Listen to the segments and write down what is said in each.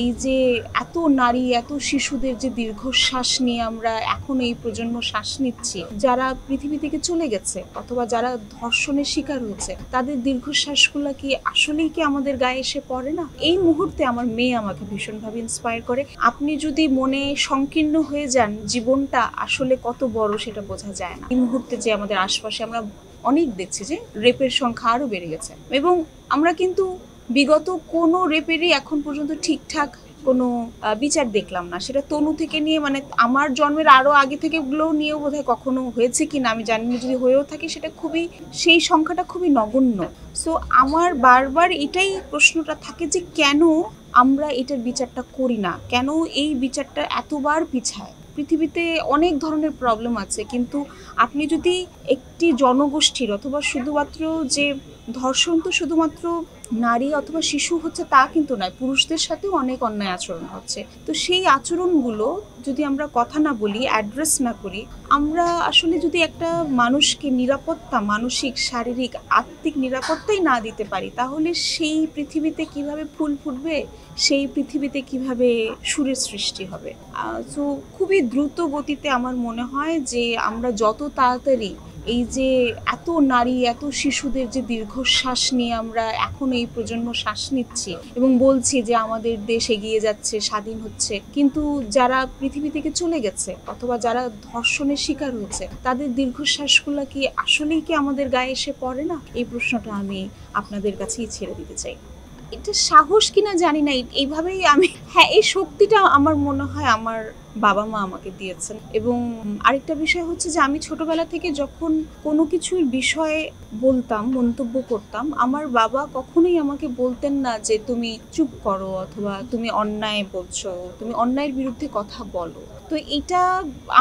এই যে এত নারী এত শিশুদের যে দীর্ঘশ্বাস নিয়ে আমরা এখন এই প্রজন্ম শ্বাস নিচ্ছি, যারা পৃথিবী থেকে চলে গেছে অথবা যারা ধর্ষণের শিকার হয়েছে, তাদের দীর্ঘশ্বাসগুলো কি আসলেই কি আমাদের গায়ে এসে পড়ে না? এই মুহূর্তে আমার মেয়ে আমাকে ভীষণভাবে ইন্সপায়ার করে। আপনি যদি মনে সংকীর্ণ হয়ে যান, জীবনটা আসলে কত বড় সেটা বোঝা যায় না। এই মুহূর্তে যে আমাদের আশপাশে আমরা অনেক দেখছি যে রেপের সংখ্যা আরো বেড়ে গেছে, এবং আমরা কিন্তু বিগত কোনো রেপেরই এখন পর্যন্ত ঠিকঠাক কোনো বিচার দেখলাম না। সেটা তনু থেকে নিয়ে, মানে আমার জন্মের আরো আগে থেকে ওগুলো নিয়েও বোধহয় কখনো হয়েছে কিনা আমি জানি না, যদি হয়েও থাকে সেটা খুবই, সেই সংখ্যাটা খুবই নগণ্য। সো আমার বারবার এটাই প্রশ্নটা থাকে যে কেন আমরা এটার বিচারটা করি না, কেন এই বিচারটা এতবার পিছায়। পৃথিবীতে অনেক ধরনের প্রবলেম আছে, কিন্তু আপনি যদি একটি জনগোষ্ঠীর অথবা শুধুমাত্র যে ধর্ষণ তো শুধুমাত্র নারী অথবা শিশু হচ্ছে তা কিন্তু নয়, পুরুষদের সাথেও অনেক অন্যায় আচরণ হচ্ছে। তো সেই আচরণগুলো যদি আমরা কথা না বলি, অ্যাড্রেস না করি, আমরা আসলে যদি একটা মানুষকে নিরাপত্তা, মানসিক শারীরিক আত্মিক নিরাপত্তাই না দিতে পারি, তাহলে সেই পৃথিবীতে কিভাবে ফুল ফুটবে, সেই পৃথিবীতে কিভাবে সুরের সৃষ্টি হবে? তো খুবই দ্রুত গতিতে আমার মনে হয় যে আমরা যত তাড়াতাড়ি এই যে এত নারী এত শিশুদের যে দীর্ঘশ্বাস নিয়ে আমরা এখন এই প্রজন্ম শ্বাস নিচ্ছি এবং বলছি যে আমাদের দেশ এগিয়ে যাচ্ছে, স্বাধীন হচ্ছে, কিন্তু যারা পৃথিবী থেকে চলে গেছে অথবা যারা ধর্ষণের শিকার হয়েছে, তাদের দীর্ঘশ্বাসগুলো কি আসলেই কি আমাদের গায়ে এসে পড়ে না? এই প্রশ্নটা আমি আপনাদের কাছেই ছেড়ে দিতে চাই। এটা সাহস কিনা জানি না, এইভাবেই আমি, হ্যাঁ, এই শক্তিটা আমার মনে হয় আমার বাবা মা আমাকে দিয়েছেন। এবং আরেকটা বিষয় হচ্ছে যে আমি ছোটবেলা থেকে যখন কোনো কিছুর বিষয়ে বলতাম, মন্তব্য করতাম, আমার বাবা কখনোই আমাকে বলতেন না যে তুমি চুপ করো অথবা তুমি অন্যায় বলছো, তুমি অন্যায়ের বিরুদ্ধে কথা বলো। তো এটা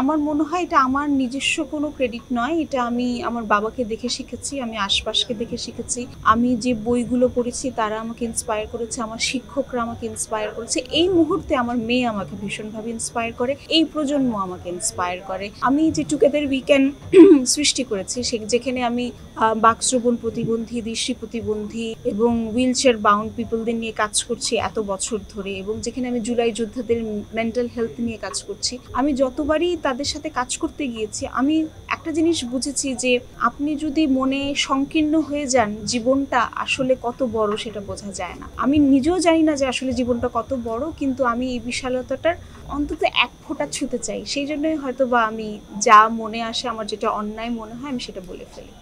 আমার মনে হয় এটা আমার নিজস্ব কোনো ক্রেডিট নয়, এটা আমি আমার বাবাকে দেখে শিখেছি, আমি আশপাশকে দেখে শিখেছি, আমি যে বইগুলো পড়েছি তারা আমাকে ইন্সপায়ার করেছে, আমার শিক্ষকরা আমাকে ইন্সপায়ার করেছে। এই মুহূর্তে আমার মেয়ে আমাকে ভীষণভাবে ইন্সপায়ার করে, এই প্রজন্ম আমাকে ইন্সপায়ার করে। আমি যে টুগেদার উইকেন্ড সৃষ্টি করেছি, যেখানে আমি বাকশ্রবণ প্রতিবন্ধী, দৃষ্টি প্রতিবন্ধী এবং হুইলচেয়ার বাউন্ড পিপলদের নিয়ে কাজ করছি এত বছর ধরে, এবং যেখানে আমি জুলাই যোদ্ধাদের মেন্টাল হেলথ নিয়ে কাজ করছি, আমি যতবারই তাদের সাথে কাজ করতে গিয়েছি আমি একটা জিনিস বুঝেছি যে আপনি যদি মনে সংকীর্ণ হয়ে যান, জীবনটা আসলে কত বড় সেটা বোঝা যায় না। আমি নিজেও জানি না যে আসলে জীবনটা কত বড়, কিন্তু আমি এই বিশালতাটার অন্তত এক ফোঁটা ছুঁতে চাই। সেই জন্যই হয়তো বা আমি যা মনে আসে, আমার যেটা অন্যায় মনে হয় আমি সেটা বলে ফেলি।